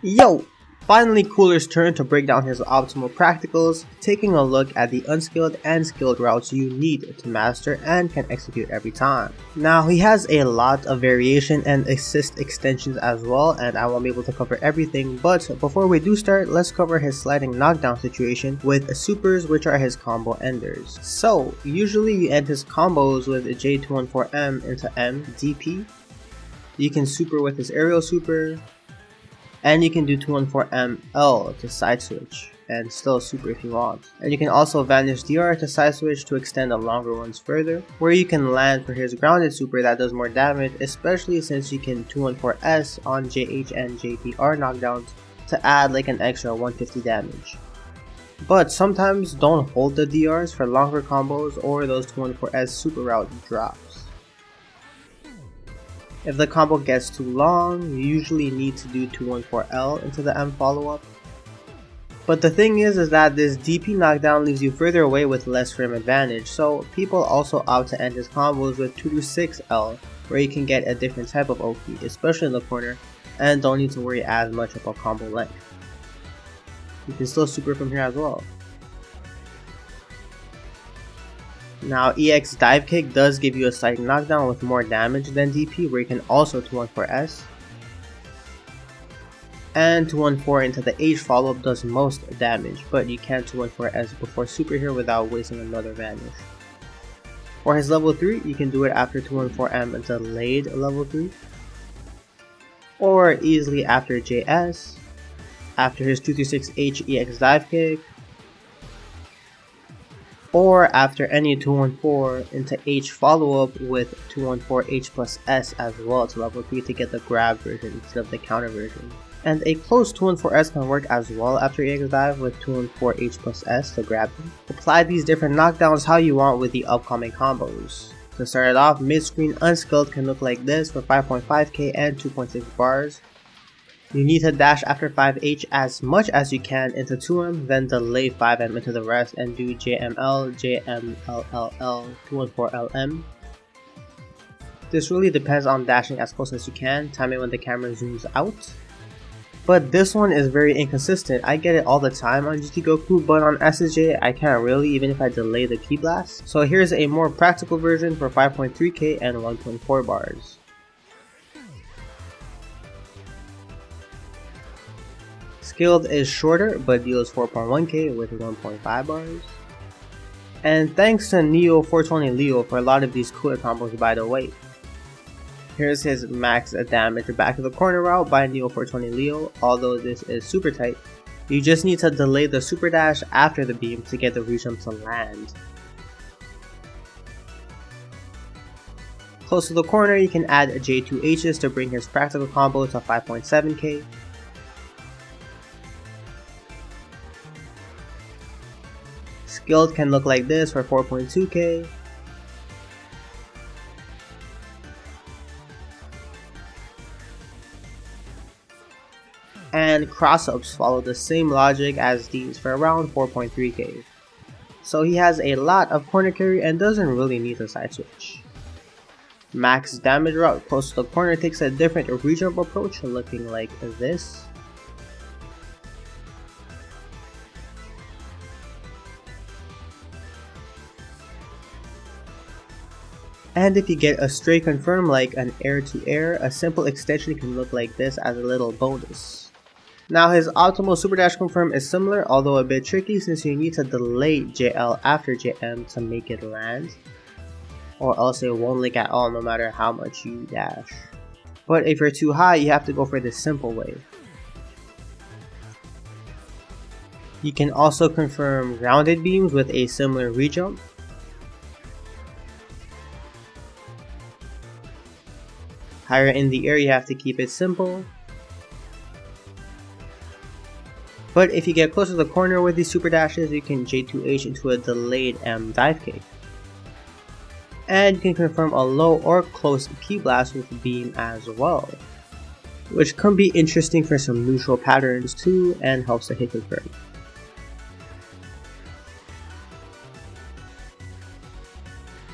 Yo! Finally Cooler's turn to break down his optimal practicals, taking a look at the unscaled and scaled routes you need to master and can execute every time. Now he has a lot of variation and assist extensions as well, and I won't be able to cover everything, but before we do start, let's cover his sliding knockdown situation with supers, which are his combo enders. So usually you end his combos with J214M into M DP. You can super with his aerial super, and you can do 214ML to side switch and still super if you want. And you can also Vanish DR to side switch to extend the longer ones further, where you can land for his grounded super that does more damage, especially since you can 214S on JH and JPR knockdowns to add like an extra 150 damage. But sometimes don't hold the DRs for longer combos or those 214S super route drops. If the combo gets too long, you usually need to do 214L into the M follow-up. But the thing is that this DP knockdown leaves you further away with less frame advantage, so people also opt to end his combos with 226L, where you can get a different type of OP, especially in the corner, and don't need to worry as much about combo length. You can still super from here as well. Now EX divekick does give you a slight knockdown with more damage than DP, where you can also 214S. And 214 into the H follow-up does most damage, but you can't 214S before super here without wasting another Vanish. For his level 3, you can do it after 214M delayed level 3. Or easily after JS, after his 236H EX divekick, or after any 214 into H follow-up with 214H plus S as well to level 3 to get the grab version instead of the counter version. And a close 214S can work as well after EX dive with 214H plus S to grab him. Apply these different knockdowns how you want with the upcoming combos. To start it off, Midscreen Unscaled can look like this for 5.5k and 2.6 bars. You need to dash after 5H as much as you can into 2M, then delay 5M into the rest and do JML, JMLLL, 214LM. This really depends on dashing as close as you can, timing when the camera zooms out. But this one is very inconsistent. I get it all the time on GT Goku, but on SSJ I can't really, even if I delay the key blast. So here's a more practical version for 5.3k and 1.4 bars. Scaled is shorter but deals 4.1k with 1.5 bars. And thanks to Neo 420 Leo for a lot of these cooler combos by the way. Here's his max damage back to the corner route by Neo 420 Leo, although this is super tight. You just need to delay the super dash after the beam to get the rejump to land. Close to the corner you can add J2Hs to bring his practical combo to 5.7k. Scaled can look like this for 4.2k. And cross-ups follow the same logic as these for around 4.3k. So he has a lot of corner carry and doesn't really need a side switch. Max damage route close to the corner takes a different rejump approach looking like this. And if you get a stray confirm like an air to air, a simple extension can look like this as a little bonus. Now his optimal super dash confirm is similar, although a bit tricky since you need to delay JL after JM to make it land, or else it won't link at all no matter how much you dash. But if you're too high, you have to go for the simple way. You can also confirm grounded beams with a similar rejump. Higher in the air you have to keep it simple. But if you get close to the corner with these super dashes, you can J2H into a delayed M divekick. And you can confirm a low or close key blast with beam as well, which can be interesting for some neutral patterns too and helps to hit confirm.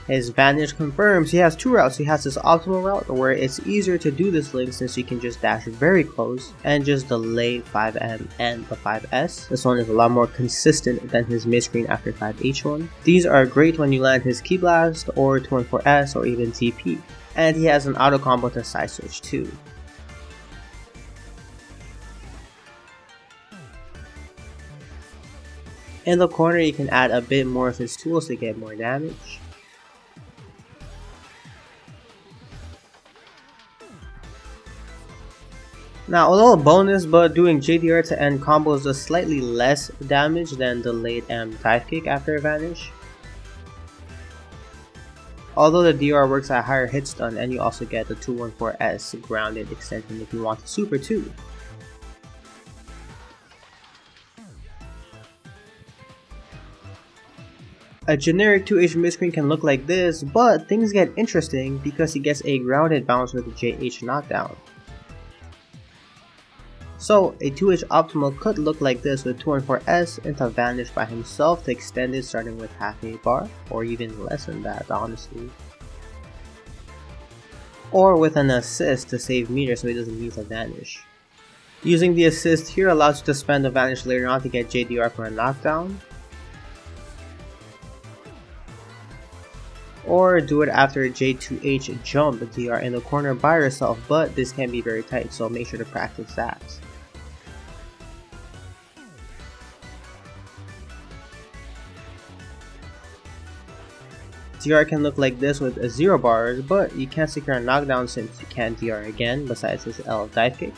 His Vanish confirms he has two routes. He has his optimal route where it's easier to do this link since you can just dash very close and just delay 5M and the 5S. This one is a lot more consistent than his midscreen after 5H one. These are great when you land his Ki Blast or 214S or even TP. And he has an auto combo to side switch too. In the corner you can add a bit more of his tools to get more damage. Now a little bonus, but doing JDR to end combos does slightly less damage than delayed M divekick after a Vanish. Although the DR works at higher hit stun and you also get the 214S grounded extension if you want to super too. A generic 2H midscreen can look like this, but things get interesting because he gets a grounded bounce with a JH knockdown. So a 2H optimal could look like this with 214S into Vanish by himself to extend it starting with half a bar, or even less than that honestly. Or with an assist to save meter so he doesn't need to Vanish. Using the assist here allows you to spend the Vanish later on to get JDR for a knockdown. Or do it after a J2H jump DR in the corner by yourself, but this can be very tight, so make sure to practice that. DR can look like this with 0 bars, but you can't secure a knockdown since you can't DR again besides his L divekick.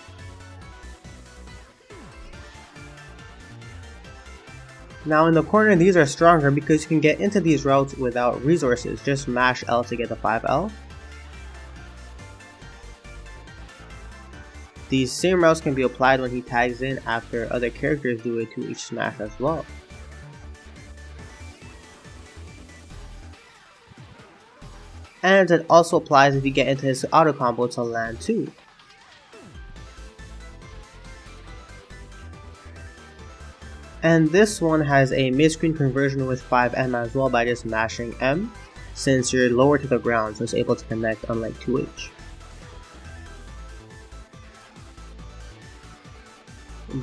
Now in the corner these are stronger because you can get into these routes without resources, just mash L to get the 5L. These same routes can be applied when he tags in after other characters do a 2H smash as well. And it also applies if you get into his auto combo to land too. And this one has a midscreen conversion with 5M as well by just mashing M, since you're lower to the ground so it's able to connect unlike 2H.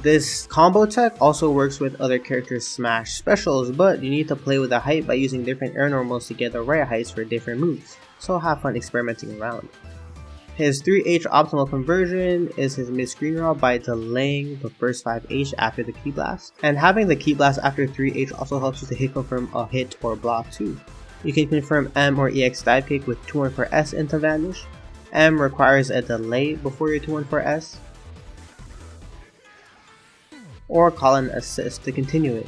This combo tech also works with other characters' smash specials, but you need to play with the height by using different air normals to get the right heights for different moves, so have fun experimenting around. His 3H optimal conversion is his midscreen route by delaying the first 5H after the Ki Blast, and having the Ki Blast after 3H also helps you to hit confirm a hit or block too. You can confirm M or EX divekick with 214S into Vanish. M requires a delay before your 214S, or call an assist to continue it.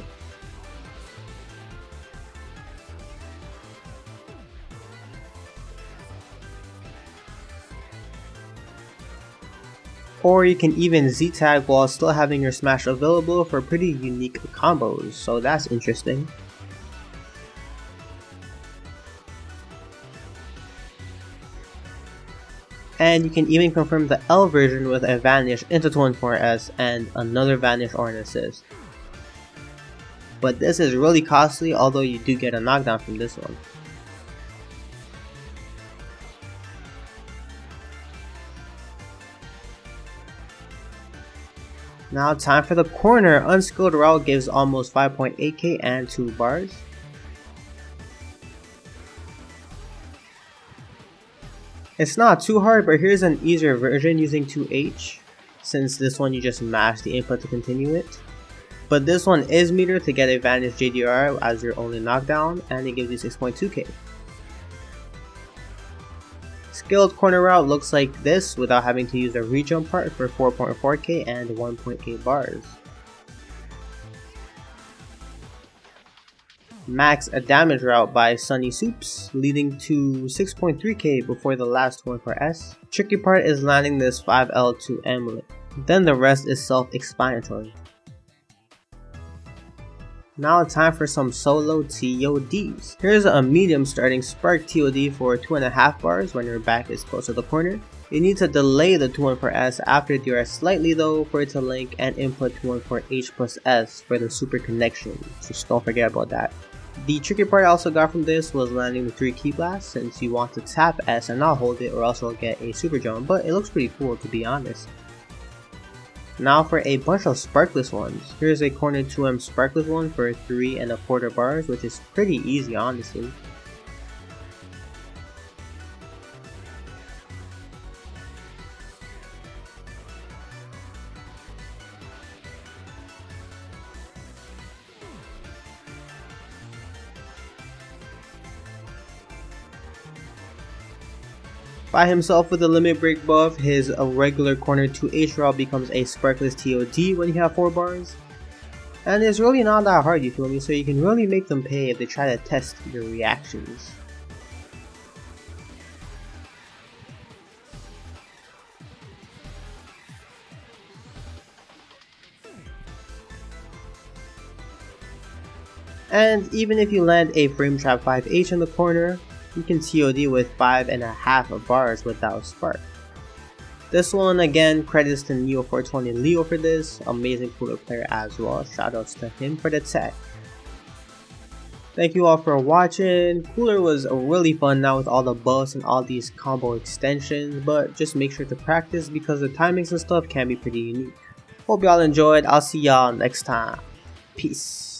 Or you can even Z-tag while still having your smash available for pretty unique combos, so that's interesting. And you can even confirm the L version with a Vanish into 214S and another Vanish or an assist. But this is really costly, although you do get a knockdown from this one. Now time for the corner. Unscaled route gives almost 5.8k and 2 bars. It's not too hard, but here's an easier version using 2H, since this one you just mash the input to continue it. But this one is metered to get a Vanish JDR as your only knockdown, and it gives you 6.2k. Scaled corner route looks like this without having to use the rejump part for 4.4k and 1.k bars. Max Dmg route by Sunny Soups, leading to 6.3k before the last one for S. Tricky part is landing this 5L to M link, then the rest is self-explanatory. Now time for some solo TODs. Here's a medium starting Spark TOD for 2.5 bars when your back is close to the corner. You need to delay the 214S after DRS slightly though for it to link and input 214H plus S for the super connection, just don't forget about that. The tricky part I also got from this was landing the 3 key blasts, since you want to tap S and not hold it or else you'll get a super jump, but it looks pretty cool to be honest. Now for a bunch of Sparkless ones. Here's a corner 2M Sparkless one for 3 1/4 bars, which is pretty easy honestly. By himself with a limit break buff, his regular corner 2H route becomes a Sparkless TOD when you have 4 bars. And it's really not that hard, you feel me, so you can really make them pay if they try to test your reactions. And even if you land a frame trap 5H in the corner, you can TOD with 5.5 bars without spark. This one again, credits to Neo420 Leo for this, amazing cooler player as well, shoutouts to him for the tech. Thank you all for watching. Cooler was really fun now with all the buffs and all these combo extensions, but just make sure to practice because the timings and stuff can be pretty unique. Hope y'all enjoyed, I'll see y'all next time. Peace.